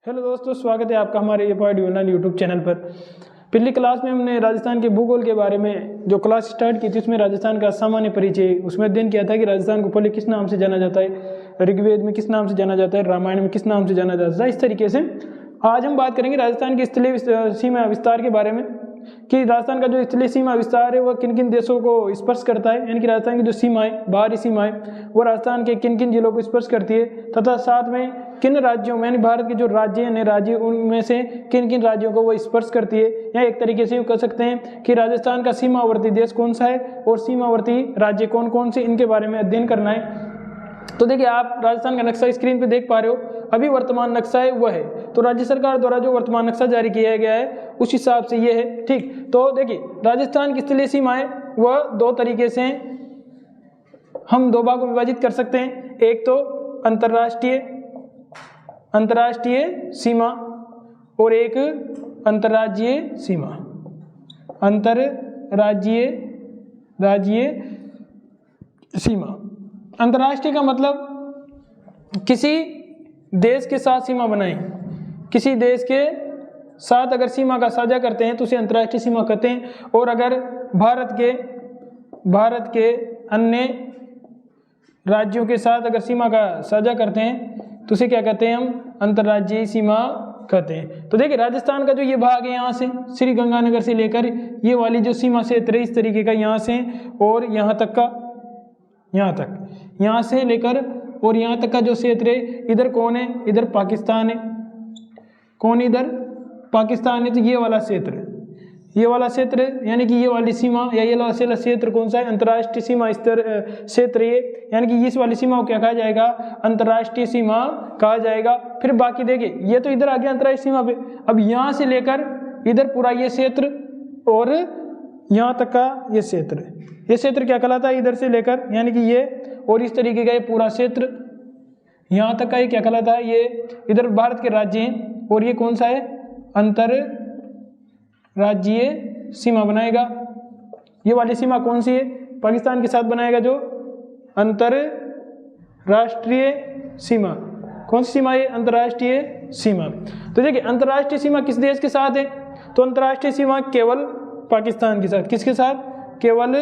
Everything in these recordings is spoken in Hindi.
हेलो दोस्तों, स्वागत है आपका हमारे ये पॉइंट यूनान यूट्यूब चैनल पर। पिछली क्लास में हमने राजस्थान के भूगोल के बारे में जो क्लास स्टार्ट की थी उसमें राजस्थान का सामान्य परिचय, उसमें अध्ययन किया था कि राजस्थान को पहले किस नाम से जाना जाता है, ऋग्वेद में किस नाम से जाना जाता है, रामायण में किस नाम से जाना जाता है। इस तरीके से आज हम बात करेंगे राजस्थान के स्थलीय सीमा विस्तार के बारे में कि राजस्थान का जो स्थलीय सीमा विस्तार है वह किन किन देशों को स्पर्श करता है, यानी कि राजस्थान की जो सीमाएं, बाहरी सीमाएं, वो राजस्थान के किन किन जिलों को स्पर्श करती है, तथा साथ में किन राज्यों में, यानी भारत के जो राज्य हैं, राज्य उनमें से किन किन राज्यों को वो स्पर्श करती है। या एक तरीके से यूँ कह सकते हैं कि राजस्थान का सीमावर्ती देश कौन सा है और सीमावर्ती राज्य कौन कौन से, इनके बारे में अध्ययन करना है। तो देखिए, आप राजस्थान का नक्शा स्क्रीन पे देख पा रहे हो, अभी वर्तमान नक्शा है वह है, तो राज्य सरकार द्वारा जो वर्तमान नक्शा जारी किया गया है उस हिसाब से ये है। ठीक, तो देखिए राजस्थान की स्थलीय सीमाएं वह दो तरीके से हम दो भागों में विभाजित कर सकते हैं। एक तो अंतर्राष्ट्रीय सीमा और एक अंतर्राज्यीय सीमा। राज्यीय सीमा। अंतर्राष्ट्रीय का मतलब किसी देश के साथ सीमा बनाएं, किसी देश के साथ अगर सीमा का साझा करते हैं तो उसे अंतर्राष्ट्रीय सीमा कहते हैं। और अगर भारत के अन्य राज्यों के साथ अगर सीमा का साझा करते हैं तो उसे क्या कहते हैं, हम अंतर्राज्यीय सीमा कहते हैं। तो देखिए राजस्थान का जो ये भाग है, यहाँ से श्री गंगानगर से लेकर ये वाली जो सीमा क्षेत्र है इस तरीके का, यहाँ से और यहाँ तक का, यहाँ से लेकर और यहाँ तक का जो क्षेत्र है, इधर कौन है, इधर पाकिस्तान है, कौन इधर पाकिस्तान है, तो ये वाला क्षेत्र है, ये वाला क्षेत्र यानी कि ये वाली सीमा या ये वाला क्षेत्र कौन सा है, अंतर्राष्ट्रीय सीमा स्तर क्षेत्र ये, यानी कि इस वाली सीमा को क्या कहा जाएगा, अंतर्राष्ट्रीय सीमा कहा जाएगा। फिर बाकी देखिए ये तो इधर आ गया अंतर्राष्ट्रीय सीमा पे, अब यहाँ से लेकर इधर पूरा ये क्षेत्र और यहाँ तक का ये क्षेत्र, ये क्षेत्र क्या कहलाता है, इधर से लेकर यानी कि ये और इस तरीके का ये पूरा क्षेत्र यहाँ तक का ये क्या कहलाता है, ये इधर भारत के राज्य हैं और ये कौन सा है, अंतर्राज्यीय सीमा बनाएगा। ये वाली सीमा कौन सी है, पाकिस्तान के साथ बनाएगा जो अंतर्राष्ट्रीय सीमा। कौन सी सीमा है, अंतर्राष्ट्रीय सीमा। तो देखिए अंतर्राष्ट्रीय सीमा किस देश के साथ है, तो अंतर्राष्ट्रीय सीमा केवल पाकिस्तान के साथ, किसके साथ, केवल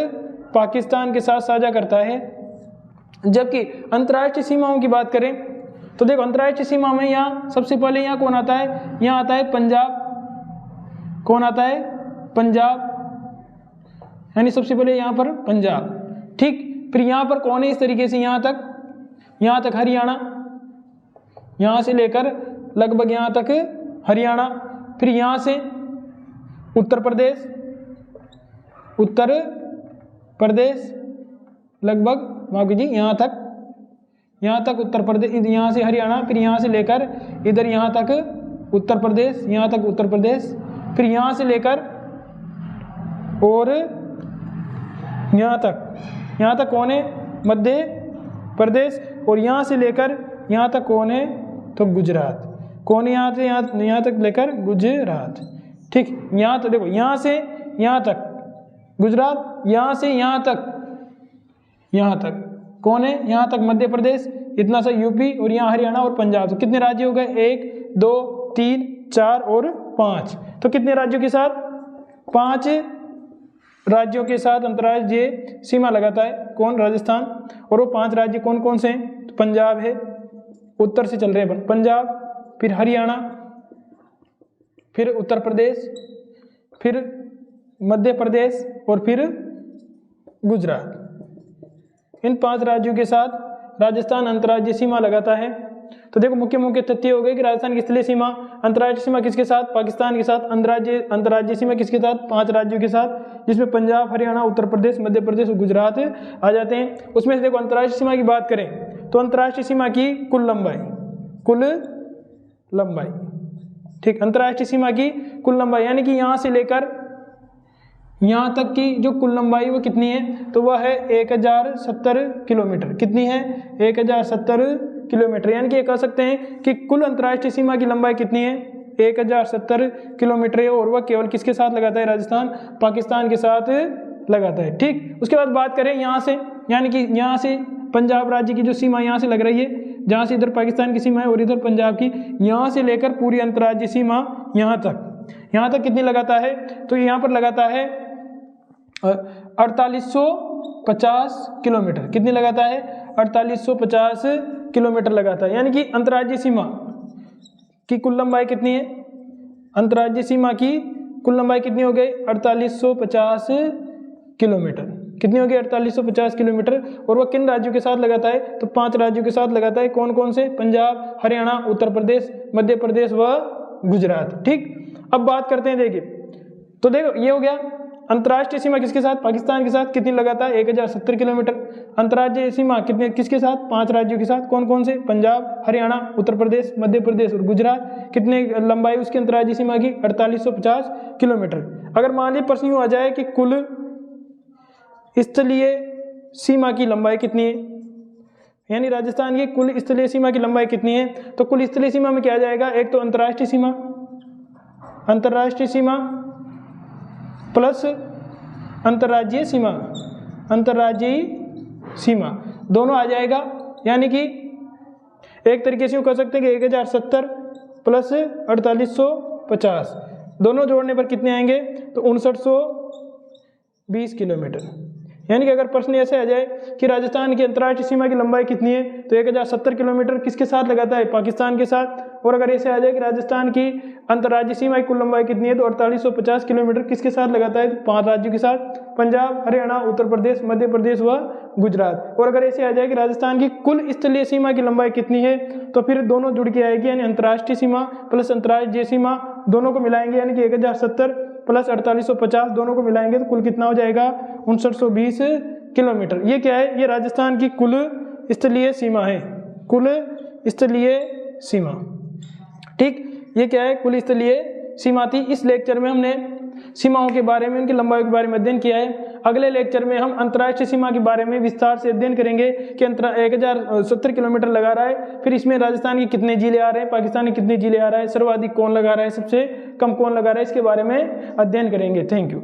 पाकिस्तान के साथ साझा करता है। जबकि अंतर्राष्ट्रीय सीमाओं की बात करें तो देखो अंतर्राष्ट्रीय सीमा में यहाँ सबसे पहले यहाँ कौन आता है, यहाँ आता है पंजाब। कौन आता है, पंजाब, यानी सबसे पहले यहाँ पर पंजाब। ठीक, फिर यहाँ पर कौन है इस तरीके से, यहाँ तक हरियाणा, यहाँ से लेकर लगभग यहाँ तक हरियाणा। फिर यहाँ से उत्तर प्रदेश लगभग, माफ कीजिए, यहाँ तक उत्तर प्रदेश, यहाँ से हरियाणा, फिर यहाँ से लेकर इधर यहाँ तक उत्तर प्रदेश, यहाँ तक उत्तर प्रदेश, फिर यहाँ से लेकर और यहाँ तक कौन है, मध्य प्रदेश, और यहाँ से लेकर यहाँ तक कौन है, तो गुजरात। कौन है यहाँ से यहाँ तक लेकर गुजरात। ठीक, यहाँ तक देखो, यहाँ से यहाँ तक गुजरात, यहाँ से यहाँ तक कौन है, यहाँ तक मध्य प्रदेश, इतना सा यूपी, और यहाँ हरियाणा और पंजाब। तो कितने राज्य हो गए, 1 2 3 4 और 5। तो कितने राज्यों के साथ, 5 राज्यों के साथ अंतर्राज्यीय सीमा लगाता है कौन, राजस्थान। और वो 5 राज्य कौन कौन से हैं, तो पंजाब है, उत्तर से चल रहे हैं पंजाब, फिर हरियाणा, फिर उत्तर प्रदेश, फिर मध्य प्रदेश और फिर गुजरात। इन 5 राज्यों के साथ राजस्थान अंतर्राज्यीय सीमा लगाता है। तो देखो मुख्य तथ्य हो गए कि राजस्थान की स्थलीय सीमा, अंतर्राज्यीय सीमा किसके साथ, पाकिस्तान के साथ। अंतर्राज्यीय सीमा किसके साथ, 5 राज्यों के साथ, जिसमें पंजाब, हरियाणा, उत्तर प्रदेश, मध्य प्रदेश और गुजरात आ जाते हैं। उसमें से देखो अंतर्राष्ट्रीय सीमा की बात करें तो अंतर्राष्ट्रीय सीमा की कुल लंबाई, ठीक, अंतर्राष्ट्रीय सीमा की कुल लंबाई यानी कि यहाँ से लेकर यहाँ तक की जो कुल लंबाई वो कितनी है, तो वह है 1070 किलोमीटर। कितनी है, 1070 किलोमीटर। यानी कि ये कह सकते हैं कि कुल अंतर्राष्ट्रीय सीमा की लंबाई कितनी है, 1070 किलोमीटर है। और वह केवल किसके साथ लगाता है, राजस्थान पाकिस्तान के साथ लगाता है। ठीक, उसके बाद बात करें यहाँ से, यानी कि यहाँ से पंजाब राज्य की जो सीमा यहाँ से लग रही है जहाँ से इधर पाकिस्तान की सीमा है और इधर पंजाब की, यहाँ से लेकर पूरी अंतर्राज्यीय सीमा यहाँ तक कितनी लगाता है? तो यहाँ पर लगाता है 4850 किलोमीटर। कितनी लगाता है? 4850 किलोमीटर लगाता है। यानी कि अंतर्राज्यीय सीमा की कुल लंबाई कितनी है? अंतर्राज्यीय सीमा की कुल लंबाई कितनी हो गई? 4850 किलोमीटर। कितनी हो गई? 4850 किलोमीटर। और वह किन राज्यों के साथ लगाता है? तो 5 राज्यों के साथ लगाता है। कौन कौन से? पंजाब, हरियाणा, उत्तर प्रदेश, मध्य प्रदेश व गुजरात। ठीक, अब बात करते हैं, देखिए तो देखो ये हो गया अंतर्राष्ट्रीय सीमा किसके साथ? पाकिस्तान के साथ। कितनी लगाता है? 1070 किलोमीटर। अंतर्राज्यीय सीमा कितने किसके साथ? 5 राज्यों के साथ। कौन कौन से? पंजाब, हरियाणा, उत्तर प्रदेश, मध्य प्रदेश और गुजरात। कितने लंबाई उसकी अंतर्राज्यीय सीमा की? 4850 किलोमीटर। अगर मान लीजिए प्रश्न यूं आ जाए कि कुल स्थलीय सीमा की लंबाई कितनी है, यानी राजस्थान की कुल स्थलीय सीमा की लंबाई कितनी है, तो कुल स्थलीय सीमा में क्या आ जाएगा? एक तो अंतर्राष्ट्रीय सीमा प्लस अंतर्राज्यीय सीमा दोनों आ जाएगा। यानी कि एक तरीके से यूँ कह सकते हैं कि 1070 प्लस 4850 दोनों जोड़ने पर कितने आएंगे? तो 5920 किलोमीटर। यानी कि अगर प्रश्न ऐसे आ जाए कि राजस्थान की अंतर्राष्ट्रीय सीमा की लंबाई कितनी है, तो 1070 किलोमीटर किसके साथ लगाता है? पाकिस्तान के साथ। और अगर ऐसे आ जाए कि राजस्थान की अंतर्राज्यीय सीमा की कुल लंबाई कितनी है, तो 4850 किलोमीटर किसके साथ लगाता है? तो 5 राज्यों के साथ, पंजाब, हरियाणा, उत्तर प्रदेश, मध्य प्रदेश व गुजरात। और अगर ऐसे आ जाए कि राजस्थान की कुल स्थलीय सीमा की लंबाई कितनी है, तो फिर दोनों जुड़ के आएगी, यानी अंतर्राष्ट्रीय सीमा प्लस अंतर्राज्यीय सीमा दोनों को मिलाएंगे, यानी कि 1070 प्लस 4850 दोनों को मिलाएंगे तो कुल कितना हो जाएगा? 5920 किलोमीटर। ये क्या है? ये राजस्थान की कुल स्थलीय सीमा है, कुल स्थलीय सीमा। ठीक, ये क्या है? कुल स्थलीय सीमा थी। इस लेक्चर में हमने सीमाओं के बारे में, उनकी लंबाई के बारे में अध्ययन किया है। अगले लेक्चर में हम अंतर्राष्ट्रीय सीमा के बारे में विस्तार से अध्ययन करेंगे कि 1070 किलोमीटर लगा रहा है, फिर इसमें राजस्थान के कितने जिले आ रहे हैं, पाकिस्तान के कितने जिले आ रहा है, सर्वाधिक कौन लगा रहा है, सबसे कम कौन लगा रहा है, इसके बारे में अध्ययन करेंगे। Thank you.